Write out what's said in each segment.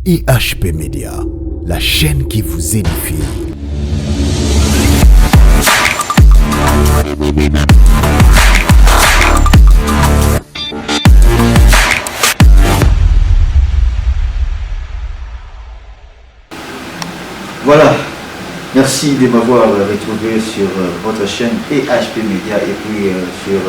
IHP Média, la chaîne qui vous édifie. Voilà, merci de m'avoir retrouvé sur votre chaîne IHP Média et puis sur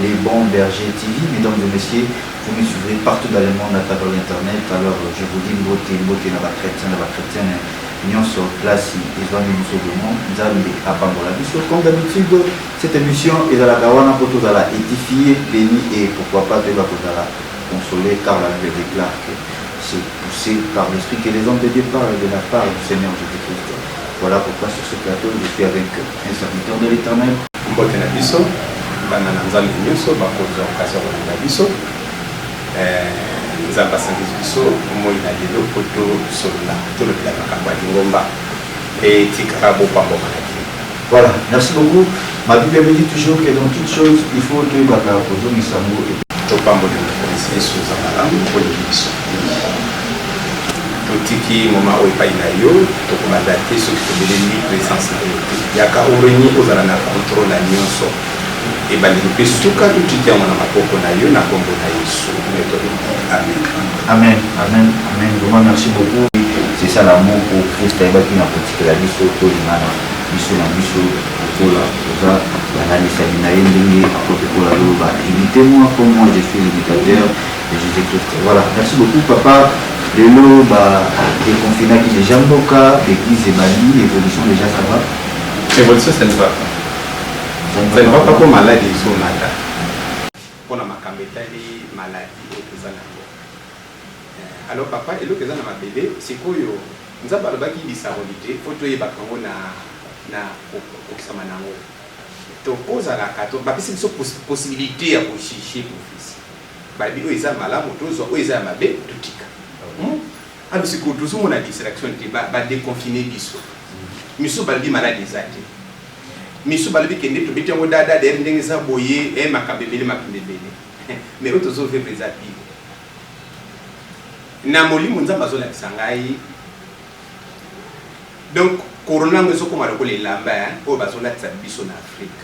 les bons bergers TV. Mesdames et messieurs, vous me suivrez partout dans le monde à travers l'internet. Alors je vous dis beauté dans la chrétienne, union sur place, ils ont mis sur le monde, nous allons à Bangola. Comme d'habitude, cette émission est dans la Gawana pour tout la édifier, béni et pourquoi pas de la consoler, car la Bible déclare que c'est poussé par l'esprit que les hommes de Dieu parlent de la part du Seigneur Jésus-Christ. Voilà pourquoi sur ce plateau je suis avec un serviteur de l'Éternel. Voilà, merci beaucoup. Ma Bible me dit toujours que dans toutes choses, il faut que Baka Ozo Misamu et tiki moma oipai na yo tokomadate soki tobeleli présence na yo yaka oreni ozala na contrôle na nyonso ebandeli mpe suka tutiki yango na maboko na yo na kombo na yesu. Amen. Amen, amen, amen. Vraiment merci beaucoup. C'est ça l'amour pour Christ et qui n'a pas dit que la vie soit tout l'imana biso na biso okola oza banalisa bina ye ndenge akotekola loba imitez-moi comme moi je suis l'imitateur de Jésus-Christ. Voilà, merci beaucoup papa. Lelo des confinats qui déjà mboka, l'église et Mali, l'évolution déjà ça va? L'évolution ça ne va pas. Ça ne va pas pour maladie ils sont malades. Pour la macambetali maladie au Kizanango. Alors papa, et le Kizana ma bébé, c'est quoi yo? Nous avons le qui dit sa volonté, faut que tu aies bakango na okisamanango. Tu poses à la carte, bah c'est une possibilité à vous chicher pour fils. Bah bi oiza malamu tozo oiza mabe tutika. Alors c'est que tout le monde a distraction de déconfiner biso. Miso balbi malade des âges. Miso balbi qui n'est pas au dada derrière des aboyés et macabébélé. Mais autres ont fait des appuis. Namoli munza bazola sangai. Donc corona nous sommes comme les lambins au bazola biso en Afrique.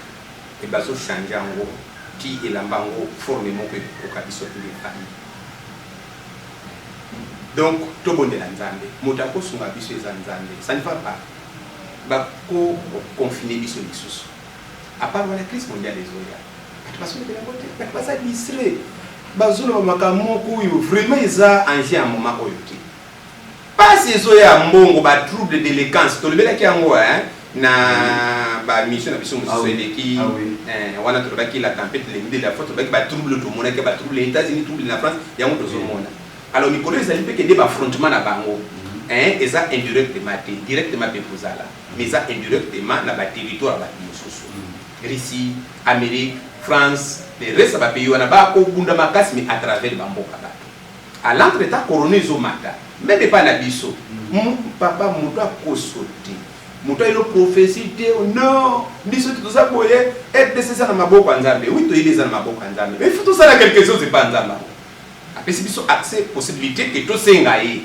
Et bazo changer en gros qui est lambango formellement que au cabiso les familles. Donc, tout le monde est en Zambie. Motako sunga biso est en Zambie. Ça ne va pas. Bako confiner biso biso. À part la crise mondiale des oya. Parce que la côté, pas ça distrait. Bazolo makamoko yo vraiment isa anje à moment oyoki. Pas ces oya mbongo ba trouble de délinquance. To lebela ki yango na ba mission na biso musoleki wana to baki la tempête les de la faute baki ba trouble to mona ke ba trouble les États-Unis trouble la France yango to zo mona. Alors, nous connaissons que des affrontements à Bango. Et ça indirectement, directement, mais ça indirectement dans le territoire. Russie, Amérique, France, les restes des pays, on a pas au bout de ma casse, mais à travers le Bambo. À l'entretemps, coroné Zomata, même pas la biso. Mon papa, mon doigt, sauté. Mon doigt, il a prophétie, non, biso, tout ça, pour être nécessaire dans ma boque en Zambie. Oui, tu es dans ma boque en Zambie. Mais il faut tout ça dans quelque chose, c'est pas en Zambie. Après, c'est une accès possibilité que tout ça est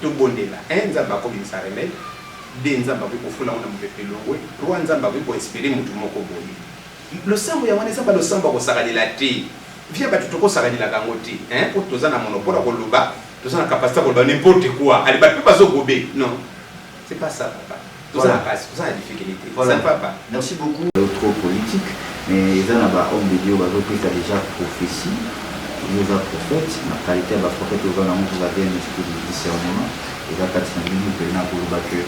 tout bon là. Un zamba comme ça remède, deux zamba pour faire on a mon peuple loin, trois zamba pour espérer mon tout mon coboli. Le sang il y a un zamba le sang pour s'arranger la thé. Viens pas tout s'arranger la gangote. Pour tous ça na monopole à Koloba, tous ça na capacité à n'importe quoi. Allez pas pas au gobé. Non, c'est pas ça papa. Tout ça passe, tout ça a difficulté. Ça ne va pas. Merci beaucoup. Trop politique, mais ils ont un homme de Dieu, qui a déjà prophétie. Nous avons prophète, la qualité de la prophète, nous avons un esprit de discernement. Et là, quand nous avons un pour le que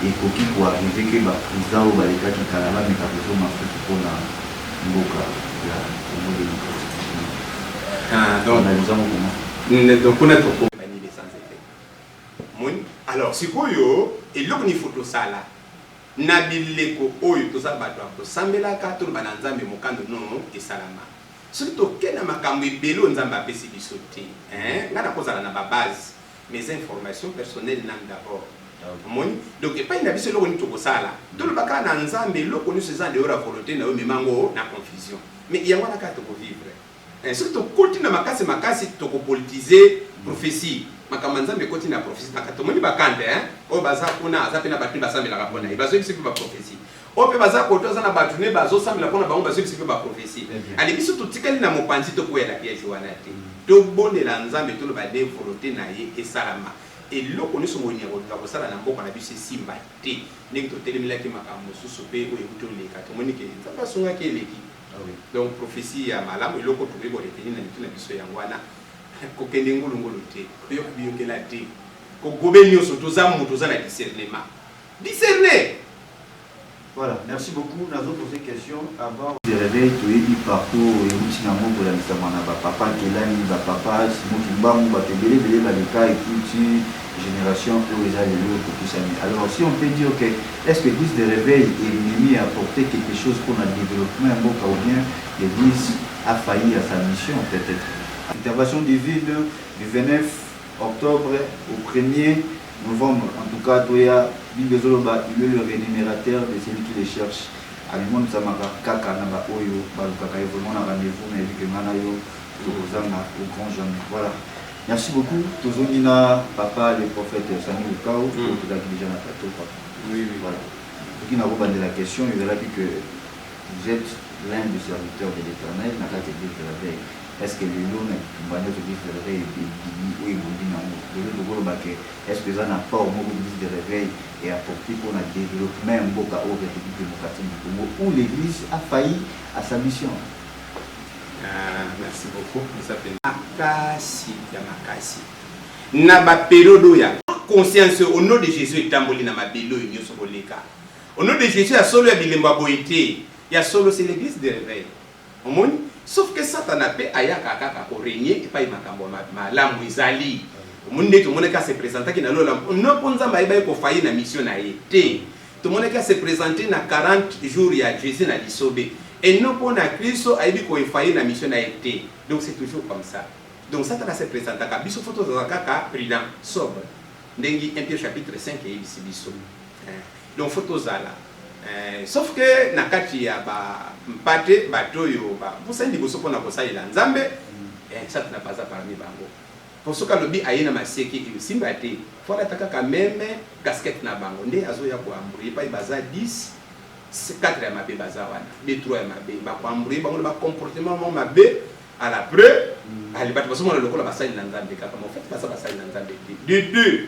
et pour arriver que le président ou les gars qui sont là, mais qui ont besoin pour la Mboka, donc on a trop de sans effet. Alors, si vous et là, il faut tout ça là. Nabileko, oyo, tout ça, tout ça, mais là, quand on a un zambé, mon camp de non, et salama. Surtout que na makambo ebelo nzamba pesi biso te ngana kozala na ba base mes informations personnelles nan d'abord moni donc et pas ina biso loko ni tokosala to le baka na nzambe loko ni seza de ora volonté na yo memango na confusion mais yango na ka to vivre surtout continue makasi toko politiser prophétie makamanzambe koti na prophétie na katomoni bakande o baza kuna aza pena batu basambela kapona e bazo bisipi ba prophétie o pe baza koto za na batu ne bazo sambela pona bango bazo bisipi ba prophétie ali biso tutikali na mopanzi to koyela piège wana te to bonela nzambe to lo ba de volonté na ye esalama eloko nyonso moni akolinga kosala na mboka na biso esimba te ndenge totelemelaki makambo mosusu mpe oyo ekuti oleka tomoni ke nzambe asungaki eleki donc prophétie ya malamu eloko tokoki koreteni na mitu na biso yango wana kokende ngolongolo te koyoka biyokela te kogobe nyonso toza moto toza na discernement discerner. Voilà, merci beaucoup. Nous avons posé une question avant de réveil. Tu es dit parcours et routine amour pour la mission de papa qui est là, papa, Simon Kimbam, Batebele, Baleka et toute génération où ils allaient le pour tout ça. Alors, si on peut dire que est-ce que l'église de réveil est venue apporter quelque chose pour le développement ou bien l'église a failli à sa mission peut-être. Intervention divine du 29 octobre au 1er novembre, en tout cas, il est le rémunérateur de celui qui les cherche. À l'immense Samaka, Kaka, Naba, Oyo, Balukaka, vraiment un rendez-vous, mais vu que Manayo, au grand jamais. Voilà. Merci beaucoup. Tozonina, papa, le prophète Sani Lukao, tout à déjà dans le plateau. Oui, voilà. Pour qui n'a pas de la question, il verra que vous êtes l'un des serviteurs de l'Éternel, dans la église de la veille. Est-ce que le nom est de réveil est-ce que ça n'a pas au mot de réveil et apporté pour le développement au République démocratique du Congo où l'église a failli à sa mission? Merci beaucoup. Ça s'appelle Makasi Yamakasi. Naba période ya conscience au nom de Jésus est tamboli na mabelo nyoso boleka. Au nom de Jésus ya solo ya bilemba boité. Ya solo c'est l'église de réveil. Omoni sauf que Satan a fait ayaka kaka ko régner et pas makambo malamu izali. Monde tout monde ka se présenter ki na lola non ponza ba iba ko faillir na mission na été. Tout monde ka se présenter na 40 jours ya Jésus na lisobe. Et non pour na Christ aibi ko faillir na mission na été. Donc c'est toujours comme ça. Donc Satan a se présenter ka biso photo za kaka prudent sobre. Ndengi 1 Pierre chapitre 5 et ici biso. Donc photo za là. Sauf que na kati ya ba mpate batoyo ba busandi bosopo na kosaila nzambe ça n'a pas ça parmi bango pour ce que lobi ayena maseki simba te faut ataka quand même casquette na bango nde azo ya ko amburi pa baza 10 4 ya mabe baza wana de 3 ya mabe ba ko amburi bango ba comportement mo mabe à la preuve ali bato baso mona lokola basali na nzambe kaka mo fait ça basali na nzambe de deux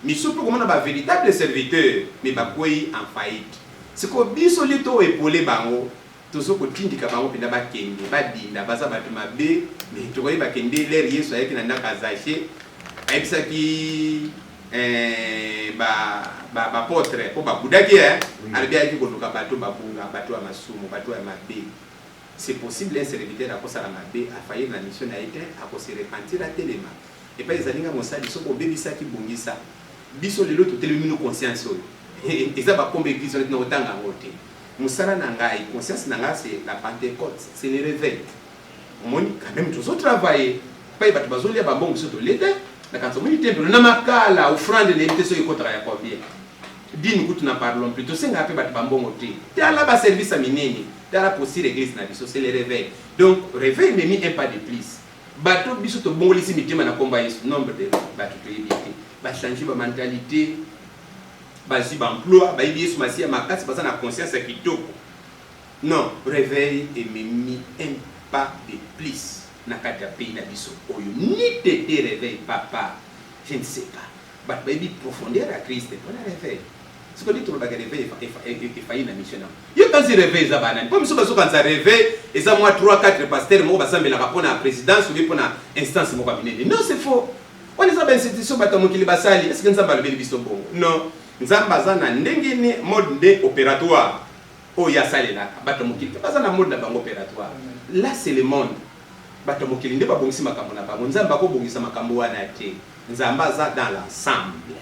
mais surtout comme on a ba véritable serviteur mais ba koyi en faillite. C'est que biso lito epolé bango tozo ko tindika bango penda bakende badinda baza bato mabe mais to koyi bakende l'air yeso ayeki na ndaka zaché ayebisa ki ba potre po ba budaki albi ayeki ko luka bato babunga bato ya masumu bato ya mabe. C'est possible un serviteur à cause la mabe a failli la mission a été à cause se repentir à téléma et pas les alinga mosali so ko bebisa ki bungisa biso lelo to telemino conscience oyo. Et ça va comme église on est dans autant ngote. Musala nangai conscience nanga c'est la Pentecôte, c'est le réveil. Moni quand même tous travailler. Pas y battre bazoli ba bongo soto leta. Na kanso moni temple na makala offrande les teso ikotra ya combien. Dini kutu na parlons plutôt senga pe battre ba bongo te. Te ala ba service à minene. Te ala poster l'église na biso c'est le réveil. Donc réveil me mis un pas de plus. Bato biso to bongo lisi mitima na combat nombre de bato to yebite. Ba changer ba mentalité. Basi emploi ba yesu masia makasi basa na conscience ya kitoko. Non, réveil et mimi un pas de plus na kati ya pays na biso oyo ni tété réveil papa je ne sais pas ba yebi profondeur à Christ pour la réveil. Ce que dit tout le bagage réveil et failli na mission. Yo pensi réveil za banani comme so baso kanza réveil et ça moi 3 4 pasteurs mo basambela rapona à présidence ou bien na instance mo cabinet. Non, c'est faux. On les a ben institution batamokili basali est-ce que nzamba le biso bongo? Non. Nzamba za na ndenge ni mode de opératoire o ya salela bato mokili baza na mode na bango opératoire là c'est le monde bato mokili nde ba bongisi makambo na bango nzamba ko bongisa makambo wana te nzamba za dans l'ensemble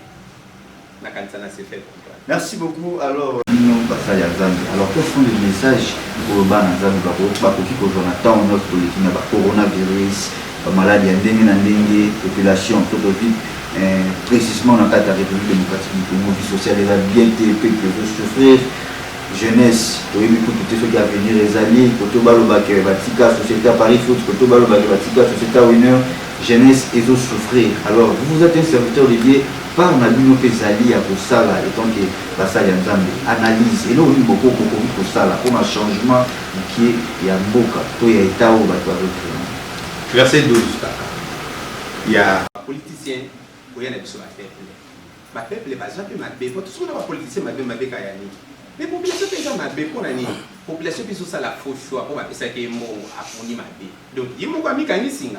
na kanisa na se fait comprendre. Merci beaucoup. Alors nous basali ya nzambe. Alors quels sont les messages pour ba na nzambe ba ko kiko Jonathan notre politique na ba coronavirus ba maladie ya ndenge na ndenge population tout vite précisément dans la République démocratique du Congo, vie sociale est bien été peuple veut souffrir, jeunesse, tout ce qui a venir les alliés, côté baloba que Vatika société à Paris foot, côté baloba que Vatika société à Winner, jeunesse et de souffrir. Alors, vous êtes un serviteur de Dieu par Nabino Pesali à Kosala, et donc Basali Nzambe, analyse, et nous, beaucoup pour Kosala, pour un changement qui est à Mboka, tout est à Etao, Verset 12, il y a un politicien, il y a un peuple. Le peuple, il y a un politicien, il y a un mais la population est la population est la faux choix pour que ça soit donc il y a un mécanisme.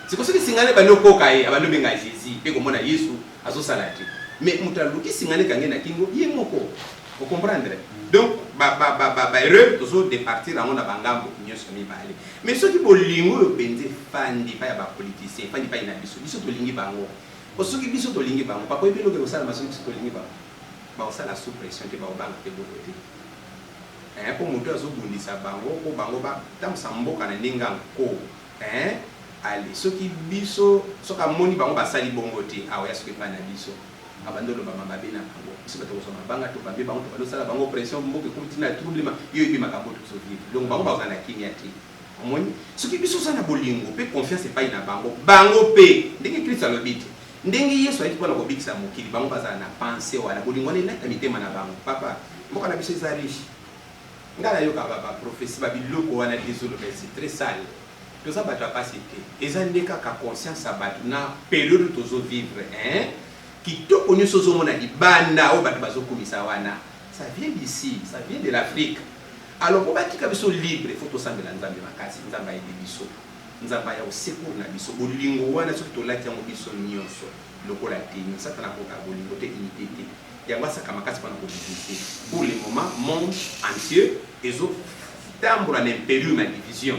C'est comme si les Singane bano kokaye abano benga Jésus pe komona Yesu azo salati mais mutaluki Singane kange na kingo yemoko vous comprendre donc erreur toujours de partir en na bangambo nyoso mi bale mais ceux qui bolingo yo benze fandi pa ya ba politicien fandi pa ina biso to lingi bango parce que biso to lingi bango papa ebelo ke osala maso biso to lingi bango ba osala sous pression te ba obanga te bokote pour moto azo bundisa bango ko bango ba tamsa mboka na ninga ko allez ceux qui biso ceux qui moni bango basali bongo te awa ya soki pa na biso abandolo ba mama bena bango biso bato ko banga to bambe bango to balo sala bango pression mboke komtina trouble yo ibi makambo to so vivre donc bango ba kana kimia te omoni ceux qui biso sana bolingo pe confiance pa ina bango pe ndenge Kristo alobite ndenge Yesu ayiti pona ko bikisa mokili bango bazana na pensée wala bolingo ne na mitema na bango papa mboka na biso ezarishi ngala yo ka ba prophétie ba biloko wana désolé c'est très sale. Tout ça va passer. Et ça n'est qu'à conscience à battre na période tozo vivre qui tout connu ce zomo na di banda au bat bazo komisa wana. Ça vient d'ici, ça vient de l'Afrique. Alors pour baki ka biso libre, il faut to sambela nzambe makasi, nzamba ya biso. Nzamba ya secours na biso. Bolingo wana so to lati yango biso nyonso. Lokola teni, ça tana ko ka bolingo te unité te. Yango ça kamakasi pana ko diviser. Pour le moment, monde entier ezo tambola na période de division.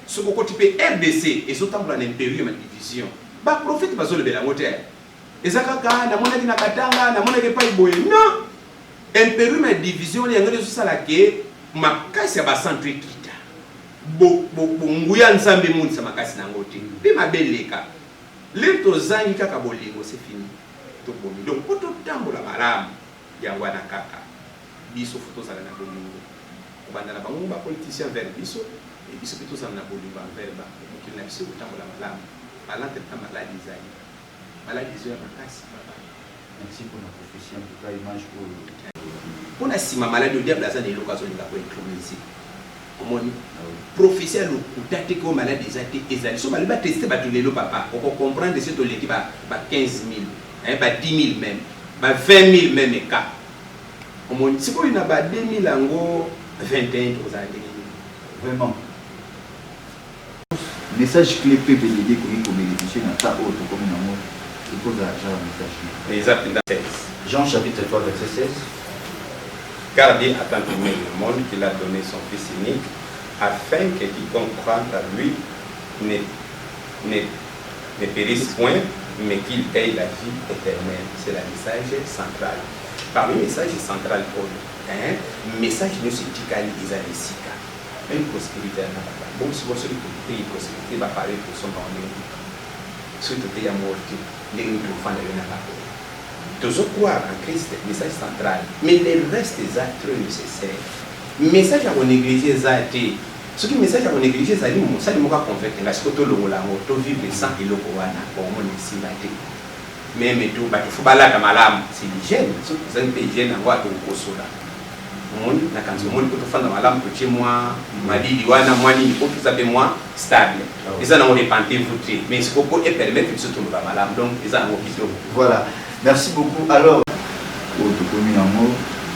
Ce qu'on type RDC et ce temps pour l'impérium et division. Bah prophète bazo le bela moteur. Ezakaka na mona dina katanga na mona ke pa iboye. Non. Impérium et division ya ngale so sala ke makasi ya ba centre kita. Bo nguya nzambe mundi sa makasi na ngote. Pe mabeleka. Leto zangi kaka bolingo c'est fini. To bomi. Donc poto tambola malamu ya wana kaka. Biso photo sala na bolingo. Obanda na bango ba politicien vers biso. Et puis c'est plutôt ça na bolingo envers ba qui na biso tambola malamu. Balante ta maladie zai. Maladie zai makasi papa. Merci pour la prophétie en tout cas image pour na sima maladie au diable azana l'occasion de la ko introduire. Omoni prophétie lo kutate ko maladie zai te ezali so bali ba tester ba tulelo papa. On peut comprendre ce to leki ba 15 000, ba 10 000 même, ba 20 000 même cas. Omoni siko ina ba 2 000 ango 21 ozali. Vraiment. Message clé PPD pour une communication à ta autre comme un amour. Il pose à Jean message. Exactement. Jean chapitre 3 verset 16. Car Dieu a tant aimé le monde qu'il a donné son Fils unique, afin que quiconque croit à lui ne périsse point, mais qu'il ait la vie éternelle. C'est le message central. Parmi les messages centraux, message ne se dit qu'à l'Israël. Une prospérité à la bon, si vous avez une prospérité, va parler pour son parlement. Si vous avez un mort, vous avez une enfant de la parole. Toujours croire en Christ, message central. Mais le reste des actes nécessaires. Message à négliger les actes. Ce qui message à négliger les actes, ça ne m'a pas convaincre. Parce que tout le monde a vivre sans qu'il y ait pour mon ici. Mais tout, il faut balader malam. C'est l'hygiène. Ce qui est un peu hygiène, on va tout consoler. Na kanzo moni kutofanya malamu kuche mwa madidi wana mwani ni kotu zabe mwa stable eza na repenter voter mais ce qu'on peut permettre que tout le malamu donc eza na vision. Voilà, merci beaucoup. Alors Tokomi Namo,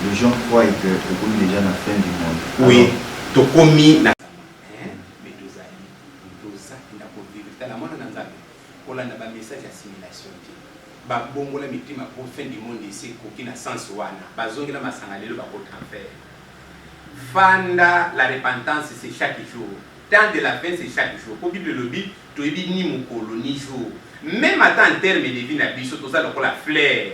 les gens croient que Tokomi est déjà la fin du monde. Oui, Tokomi na mais dozali doza ina ko vivre tala mona na nzambe kola na ba message assimilation ba bongola mitima pour fin du monde ici kokina sens wana bazongela masanga lelo ba ko transfert fanda la repentance c'est chaque jour temps de la fin c'est chaque jour ko bible lobi to ebi ni mukolo ni jour même en terme de vie na biso to ça lokola fleur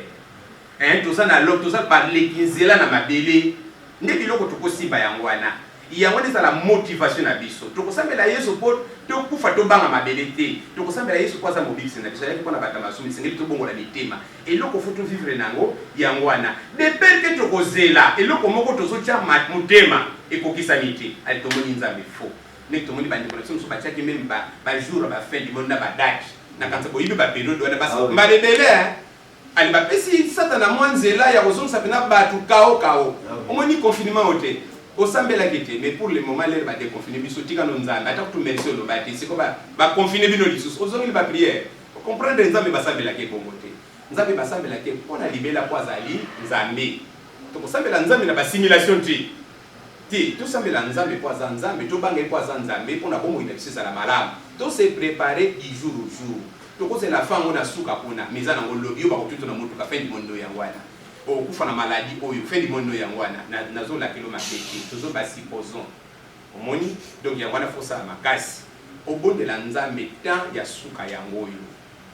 to ça na lok to ça par l'église na mabele nde biloko to ko simba yango wana yango eza la motivation na biso tokosambela Yesu po tokufa tobanga mabele te tokosambela Yesu kwa za mobikisi na biso yaki pona batamasumu sengeli tobongola mitema eloko futu vivre nango yango wana de perte tokozela eloko moko tozotia mutema ekokisani te alitomoni nzambe fo nek to moni ba ndeko so ba chaki même ba jour ba fin du monde na ba date na kanza boyibe ba période wana basi mbalebele ali ba pesi satana mwanzela ya kozongisa pena batu kao omoni confinement ote osambela kete mais pour le moment les ba déconfiner biso tika no nzambe ata kutu merci lo ba te siko ba confiner bino lisusu ozongeli ba prière comprendre nzambe basambela ke bongo te nzambe basambela ke pona libela kwa zali nzambe to kosambela nzambe na ba simulation ti to sambela nzambe kwa za nzambe to banga kwa za nzambe pona bongo ina bisisa la malamu to se préparer du jour au jour to ko se la fango na suka kuna mizana ngolo yo ba kututo na mutu ka fin du monde yangwana o kufa na maladie oyo fin du monde yangwana na zo la kilo mabeki to zo ba supposons omoni donc yangwana fosa makasi obondela nzambe tant ya suka yangoyo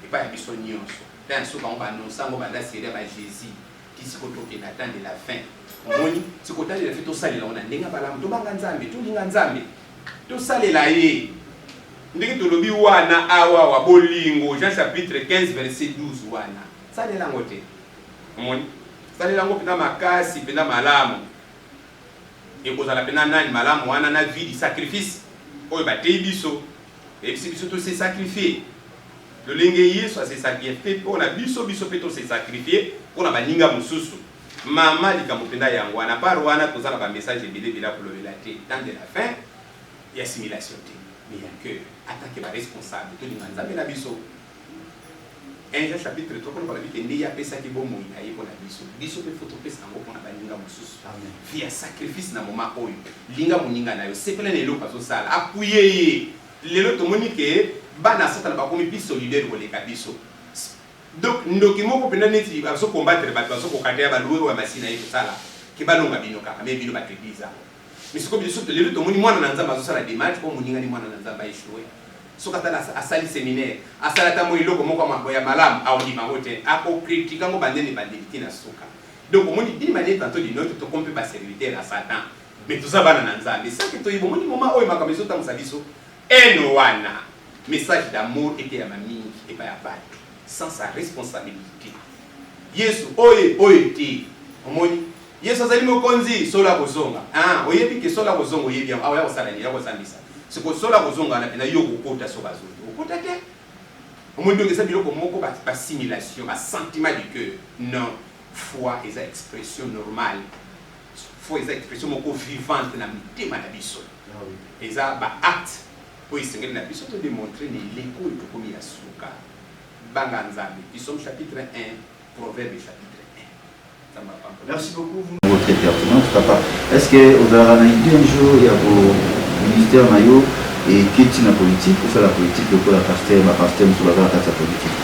et pas ya biso nyonso tant suka on ba non sango ba da série ba Jésus qui se kotoke na temps de la fin omoni se kotali la fito salela ona ndenga balamu to banga nzambe to linga nzambe to salela ye ndenge tolobi wana awa wa bolingo Jean chapitre 15 verset 12 wana salela ngote omoni salela ngo pina makasi pina malamu ekozala pina nani malamu wana na vie du sacrifice oyo batei biso ebisi biso to se sacrifier le lenge yesu se sacrifier pour la biso pe to se sacrifier pour la baninga mususu mama likambo penda yango wana par wana tozala ba message ebele bila kolobela te dans de la fin et assimilation te mais ya que attaquer ba responsable to linga nzambe na biso Jean chapitre 3 pour la vie que ndi ya pesa ki bomo ya yiko na biso pe photo pesa ngo pona baninga mususu via sacrifice na moment oyo linga muninga nayo sepela lelo paso sala apuye lelo tomoni ke bana sata na bakomi bi solidaire koleka biso donc ndoki moko pena neti baso combattre baso ko katea ba louer wa masina yeto sala ke balonga bino kaka me bino batebiza misiko biso lelo tomoni mwana na nzamba zo sala démarche ko muninga ni mwana na nzamba échoué soka tala asali séminaire asala ta mo iloko moko mabo ya malamu audi mahote ako critique ngo bandeni banditi na soka donc omoni di manière tantôt di notre to kompe ba serviteur à Satan mais tout ça bana na nzambe ça que to yibo moni moment oyo makamiso ta musabiso eno wana message d'amour était à mamie et pas à battre sans sa responsabilité yesu oye ti omoni yesu azali mokonzi sola kozonga oyebi ke sola kozonga oyebi awa kosala ni ya kozambisa siko sola kozonga na pena yo kokota so bazo okota te omoni donc ça biloko moko ba simulation ba sentiment du cœur non foi est expression normale foi est expression moko vivante na mitema na biso eza ba acte pour essayer de démontrer l'écho de comme il y a souka banga nzambe Psaume chapitre 1 Proverbe chapitre 1 merci beaucoup votre pertinence papa est-ce que vous avez dit un jour il y a vos ministère maillot et qui est la politique ou ça la politique pour la pasteur sur la carte politique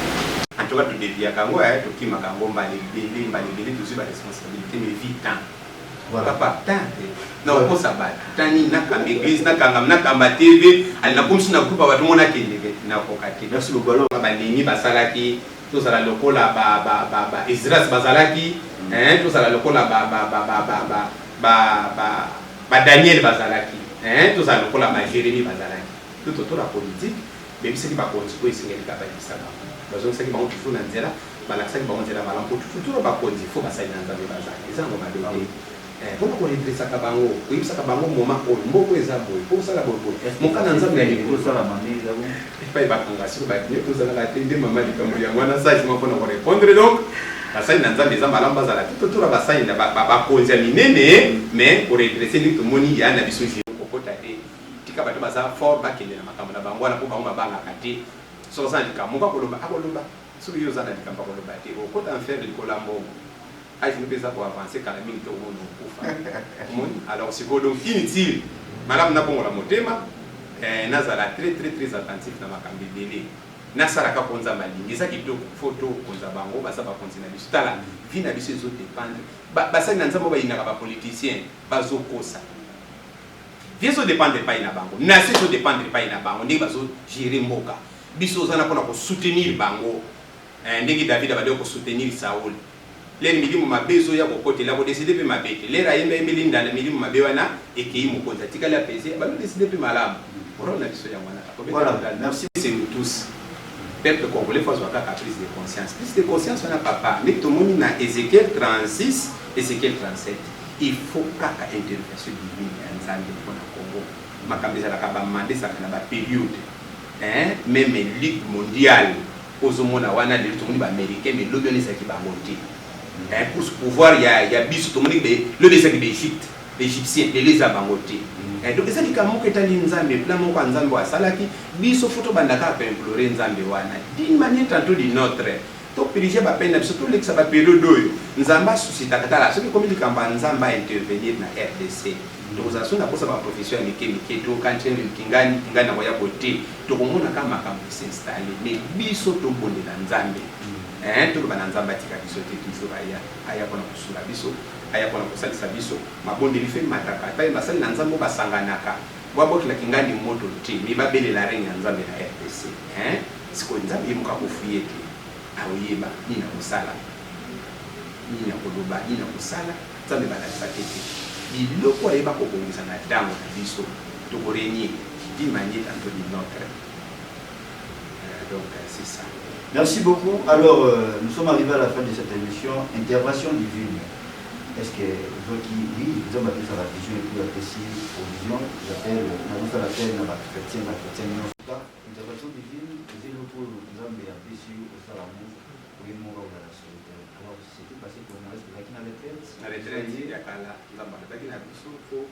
en tout cas tu devia kango to kima kango mbali tous ba responsabilité mais vite voilà papa tante na ko sabata tani na kamba église na kamba TV ali na komsi na groupe watu mona kende na ko kati merci beaucoup alors balingi basalaki to sala lokola ba Israël bazalaki to sala lokola ba Daniel bazalaki to sala lokola ba Jérémie bazalaki to la politique même si ba konzi ko isengeli ka ba isala bazo saki ba on toujours na nzela balakisaki ba on nzela malampo toujours ba konzi fo basali na nzambe bazalaki ezango madoke Comment on est ça kabango? Oui, ça kabango moment où mboko ezabo, pour ça la bobo. Mon kana nzambe ya pour ça la mamie là bon. Pas ba kangasi ba bien pour ça la tende mama likambo ya ngwana ça je m'en pour répondre donc. Basali na nzambe za malamba za la tout basali na ba konza minene mais pour redresser ni to moni ya na biso je kokota te. Tika bato baza fort ba kende na makambo na bango na ko ba banga kate. So ça ndika muka kolomba akolomba. So yo za na dikamba kolomba te. Okota en faire de kolambo. Je ne peux pas avancer quand la minute au monde. Alors c'est donc inutile. Madame n'a pas la motema. Nazala très attentif dans ma cambidele. Nasara ka konza malingi. Ça qui est photo konza bango. Basa ba konza na biso. Tala vie na biso zo dépendre. Basa na nzambo ba inaka ba politicien. Bazo kosa. Vie zo dépendre pas ina bango. Nation zo dépendre pas ina bango. Ndenge bazo gérer mboka. Biso zana pona ko soutenir bango. Ndenge David abade ko soutenir Saoul. Les milimu mabezo ya kokote la ko décider pe mabete les rayemba emelinda na milimu mabewana ekei mokonza tikala pese ba décider pe malamu pour na biso ya mwana voilà merci c'est nous tous peuple congolais faut avoir la prise de conscience on a papa mais tout le monde na Ézéchiel 36 Ézéchiel 37 il faut kaka intervention divine en Zambie pour na Congo makambisa la kabamande ça na ba période même ligue mondiale ozomona wana de tout le monde américain mais l'objet c'est qui va monter pour ce pouvoir il y a biso tout le monde le c'est qui d'Égypte l'Égyptien les abangoté donc ça dit kamo ketali nzambe plan moko nzambe wa salaki biso photo bandaka pa implorer nzambe wana d'une manière tantôt d'une autre to piriger ba peine surtout l'ex ba période oyo nzamba suscita katala soki comme likamba nzamba intervenir na RDC donc ça songa pour ça ba profession ya mike to kanchen kingani na ya bote to komona kama makambo s'installer mais biso to bonde na nzambe to ba na nzamba tika biso te biso aya kona kusula biso aya kona kusalisa biso mabonde life mataka pa masali na nzambo basanganaka bwabokila kingani moto te mi babelela renga nzambe na RDC siko nzambe yemuka kufuyete aoyeba nina kusala nina koloba nina kusala nzambe balakisa tete biloko ayeba kokongisa na dango na biso tokorenye d'une manière un peu d'une autre donc c'est ça. Merci beaucoup. Alors nous sommes arrivés à la fin de cette émission. Intervention divine. Est-ce que vous qui oui, nous avons appelé ça la vision et puis apprécié provision, j'appelle la peine à la chrétienne, intervention divine, c'est le pour nous avons apprécié au salamu pour une mort dans la solitaire. Alors c'était passé pour une reste qui n'avait fait. La retraite, il y a qu'à la qui n'a pas besoin pour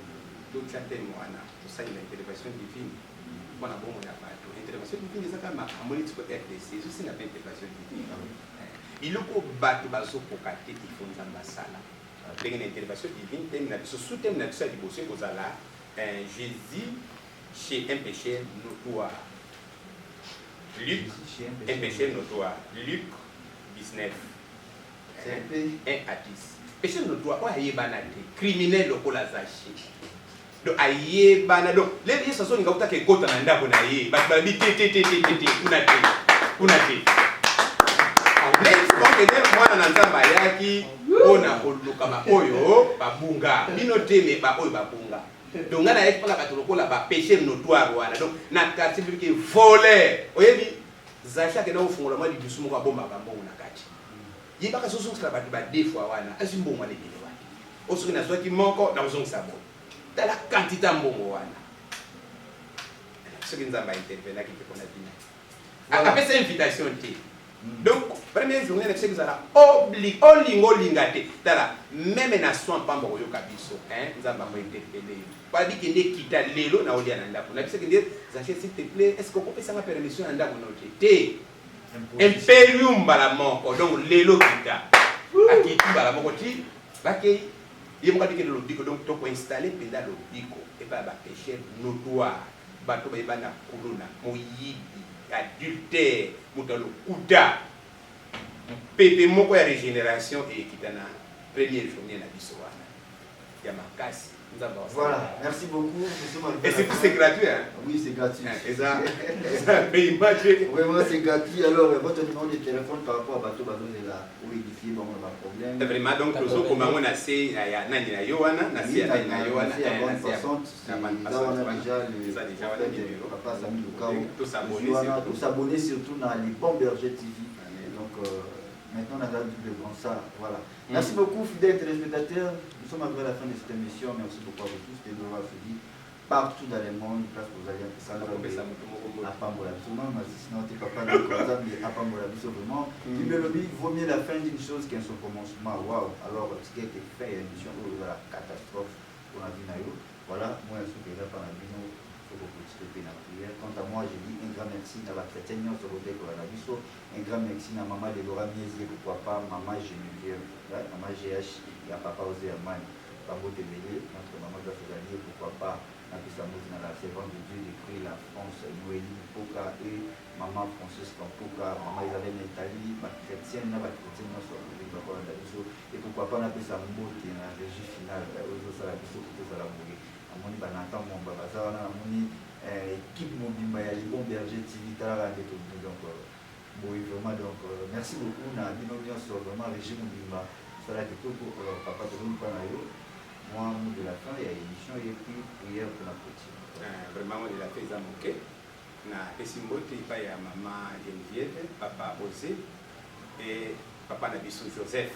d'autres certains mois. Tout ça, il y a intervention divine. Voilà, bon, on a pas tout. Intervention divine, c'est comme un moniteur pour RDC. C'est une intervention divine. Il y a beaucoup de bateaux pour capter qui font dans la salle. Une intervention divine, sous thème de ça, il y a Jésus chez un péché notoire. Luc, un péché notoire. Luc 19. 1 à 10. Péché notoire, quoi est banalité? Criminel au Lazachi. Donc, aïe bana. Donc, les gens sont en train de se faire des choses. Babi, unate. Mwana na nzamba yaki ona koluka makoyo babunga bino teme ba oyo babunga donc ngana yaki paka batolokola ba péché notoire wana donc na quartier public voler oyebi zacha ke na ufungola mwa libusu moko bomba bambongo na kati yebaka soso sala batu ba defwa wana asimbongo ale bile wana osoki na swaki moko na uzongo sabo tala quantité mbongo wana soki nzamba intervenir ki kona dina apesa invitation te. Donc, première journée, c'est que ça a obligé, même na soin pas pour yoka biso, nous avons interpellé. Pas dit qu'il est quitté l'élo na olia nanda. On a dit que Zaché s'il te plaît, est-ce qu'on peut faire ma permission nanda pour notre été? Imperium balamon, donc l'élo quitta. Akiti balamon ti, bakay. Il m'a dit que le bico donc tu peux installer pendant le bico et pas ba péché notoire, bato ba ibana kuluna, moyibi. Adultère, mutalo kuda pepe moko ya régénération et kitana première journée na biso wana ya makasi nzamba. Voilà, merci beaucoup. Et c'est gratuit hein? Oui, c'est gratuit. Et ça paye pas. Vraiment c'est gratuit. Alors votre numéro de téléphone par rapport à bateau est là pour édifier bon on a problème. Vraiment donc toujours comme on a c'est ya nani na yoana na c'est na yoana on a déjà papa Sami Lukao tout s'abonner surtout dans les bons bergers TV. Donc maintenant on a de grand ça. Voilà. Merci beaucoup fidèles téléspectateurs. Nous sommes arrivés à la fin de cette émission. Merci beaucoup à vous tous de nous avoir suivis partout dans le monde. Parce que vous allez à Pambola. Souvent, sinon, tu papa à Pambola. Vraiment, il me le dit, vaut mieux la fin d'une chose qu'un son commencement. Waouh! Alors, ce qui a été fait, l'émission de la catastrophe qu'on a vu. Voilà, moi, je suis là par la vie. Quant à moi, je dis un grand merci à la chrétienne, un grand merci à maman de Laura Miesi, pourquoi pas maman Geneviève, maman GH, il y a papa Osé Amani, Pabo Tebele, notre maman de Fouganier, pourquoi pas, dans la servante de Dieu, de créer la France, Noélie Poka et maman Francis Kampoka, maman Isabelle Nathalie, ma chrétienne, et pourquoi pas, on appelle ça Mbote, la régie finale, aux Salabiso, aux Salamoué. Amoni banata mon babaza na amoni équipe mobimba ya les bons bergers TV tala ndeto donc bon vraiment donc merci beaucoup na binonio sur vraiment régime mobimba sala que tout pour papa de nous pas na yo moi mot de la fin il y a émission et puis prière pour la petite vraiment on a fait ça moké na esimbote pa ya maman Geneviève papa Osé et papa na biso Joseph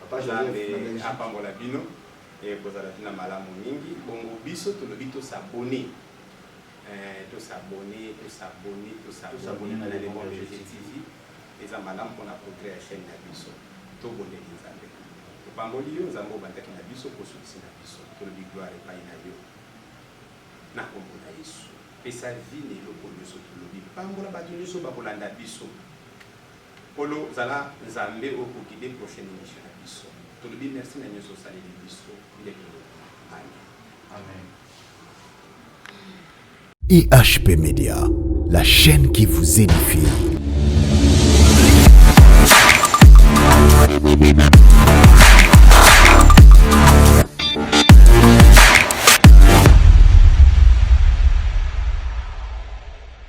papa Joseph apambola bino et pour la malamu mingi bongo biso to lobito s'abonner s'abonner na na les les bons bons bergers TV eza malamu mpona progrès ya chaîne na biso tobondeli nzambe topamboli yo nzambe obandaki na biso kosukisi na biso tolobi gloire epai na yo na kombo na yesu pesa vi na eloko nyonso tolobi pambola bato nyonso bakolanda biso polo zala nzambe okokide prochaine émission na biso tolobi merci na nyonso osaleli biso ndeko amen Amen. IHP Média, la chaîne qui vous édifie.